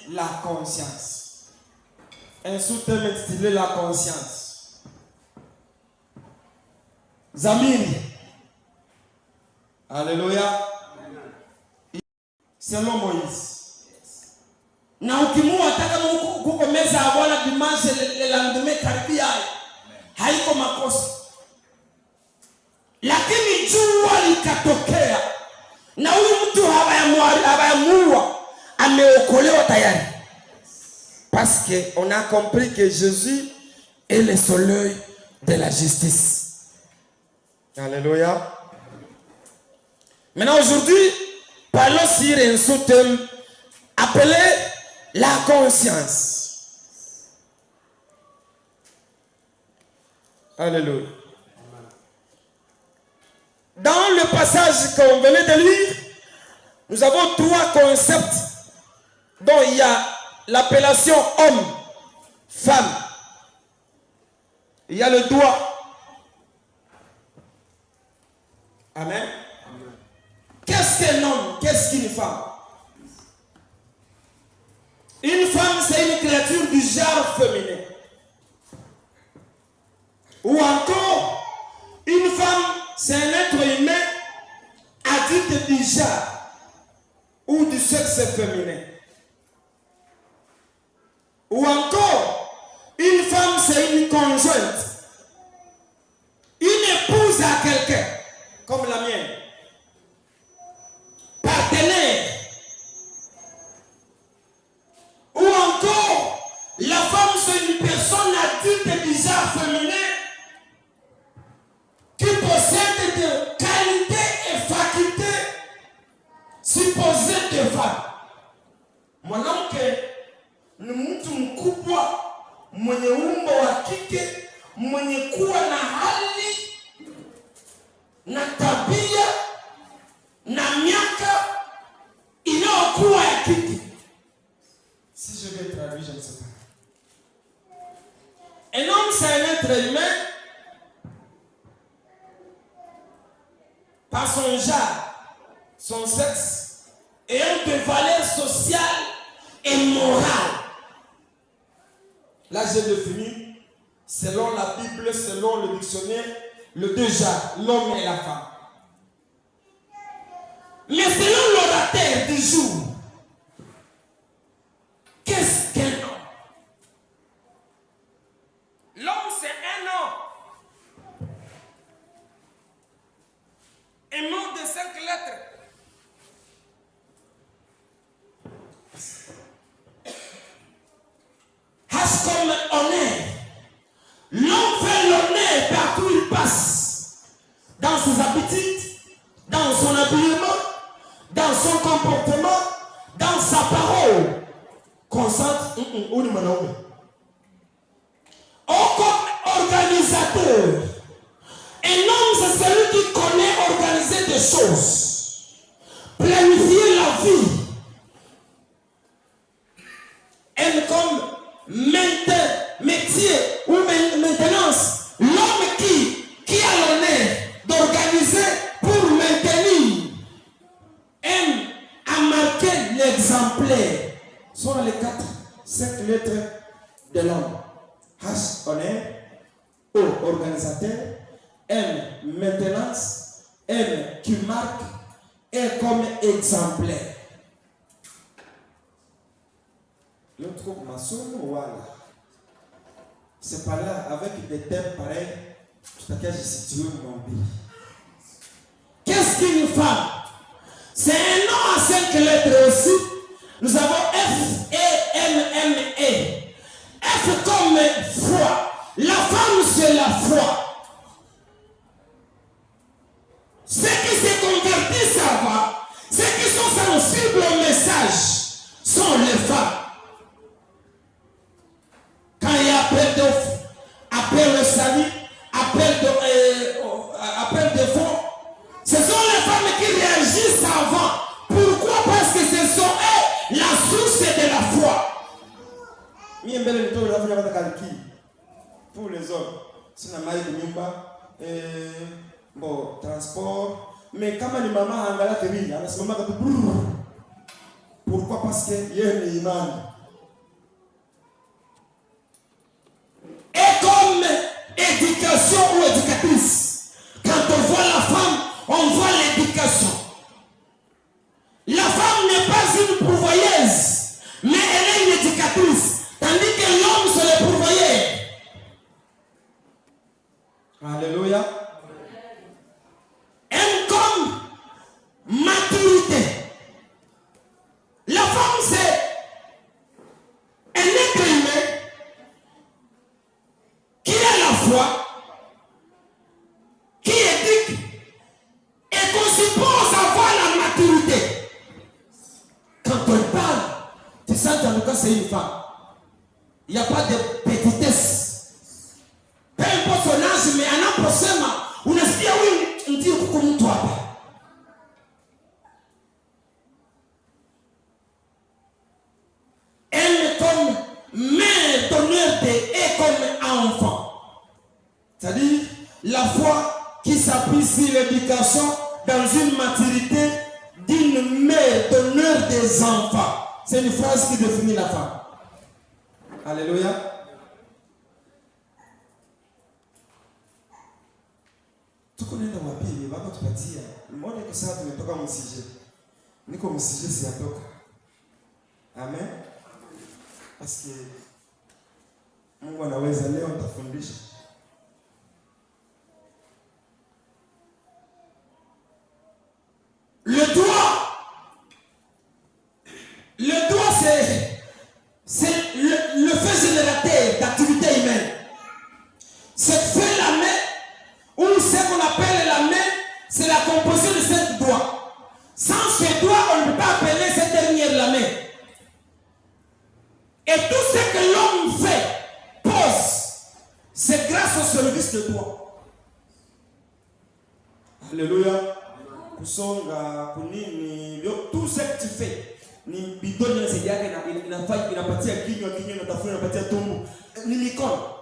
la conscience. Un sous-thème intitulé la conscience. Zamiri. Alléluia. Selon Moïse. Na ukimua hata kuko meza ya Bwana dimanche le lendemain karibia haiko makosa. Lakini jua likatokea na huyu mtu habayamua ameokolewa tayari. Parce que on a compris que Jésus est le soleil de la justice. Alléluia. Maintenant aujourd'hui, parlons sur un sous-thème appelé la conscience. Alléluia. Dans le passage qu'on venait de lire, nous avons trois concepts dont il y a l'appellation homme, femme. Il y a le doigt. Amen. Qu'est-ce qu'un homme? Qu'est-ce qu'une femme? Une femme, c'est une créature du genre féminin. Ou encore, une femme, c'est un être humain adulte du genre ou du sexe féminin. Ou encore, une femme, c'est une conjointe. Une épouse à quelqu'un, comme la mienne. Partenaire. Ou encore, la femme, c'est une personne adulte du genre féminin qui possède des qualités et facultés supposées de femme. Mwanamke ni mtu mkubwa mwenye umbo wa kike, mwenye kuwa na hali na tabia na miaka inayokuwa ya kike. Si je vais traduire, je ne sais pas. Un homme, c'est un être humain par son genre, son sexe, ayant des valeurs sociales et morales. Là, j'ai défini, selon la Bible, selon le dictionnaire, les deux genres, l'homme et la femme. Mais selon l'orateur du jour, qu'est-ce qu'un homme? L'homme, c'est un homme. Un mot de 5 lettres. Has comme honneur. L'homme fait l'honneur partout où il passe. Dans ses habitudes, dans son habillement, dans son comportement, dans sa parole. Concentre. Comme organisateur. Un homme, c'est celui qui connaît organiser des choses. Planifier la vie. Et comme métier ou maintenance. L'homme qui a l'honneur d'organiser pour maintenir. Aime à marquer l'exemplaire. Ce sont les 5 lettres de l'homme. H, honneur. O, organisateur. M, maintenance. M, qui marque. Et comme exemplaire. L'autre maçon, voilà. C'est par là, avec des thèmes pareils, tout à fait, j'ai situé mon pays. Qu'est-ce qu'une femme? C'est un nom à 5 lettres aussi. Nous avons F, E, M, M, E. F comme foi. La femme, c'est la foi. Ceux qui se convertissent à voix, ceux qui sont sensibles au message, sont les femmes. Quand il y a appel au salut, appel de fonds, ce sont les femmes qui réagissent avant. Pourquoi? Parce que ce sont elles la source de la foi. Pour les hommes, c'est la maille de Nimba, bon, transport. Mais quand les mamans ont la télé, pourquoi? Parce qu'il y a une imam. est comme éducation ou éducatrice. Quand on voit la femme, on voit l'éducation. La femme n'est pas une pourvoyeuse, mais elle est une éducatrice. Tandis que l'homme, c'est le pourvoyeur. Alléluia. Elle comme maturité. La femme, c'est un être humain qui a la foi, qui éduque et qu'on suppose avoir la maturité. Quand on parle, tu sens qu'en tout cas c'est une femme. Il n'y a pas de petitesse. Peu importe son âge, mais anaposema, unasikia huyu ndio kuko mtu hapa. Elle comme mère donneur et comme enfant. C'est-à-dire la foi qui s'appuie sur l'éducation dans une maturité d'une mère donneur des enfants. C'est une phrase qui définit la femme. Alléluia. Tukoenda wapi baba tupatia. Mbona kwa sasa tumetoka msije. Niko msije siyatoka. Amen. Parce que Mungu anaweza leo nitafundisha. Le doigt c'est le fait générateur d'activité humaine. Cette fait la main, ou ce qu'on appelle la main, c'est la composition de cette doigt. Sans ce doigt, on ne peut pas appeler cette dernière la main. Et tout ce que l'homme fait, pose, c'est grâce au service de doigt. Alléluia. Kusonga, kunini, tout ce que tu fais, ni bidoni na saidia yake inapatia kinywa inatafuna inapatia tumbo, ni mikono.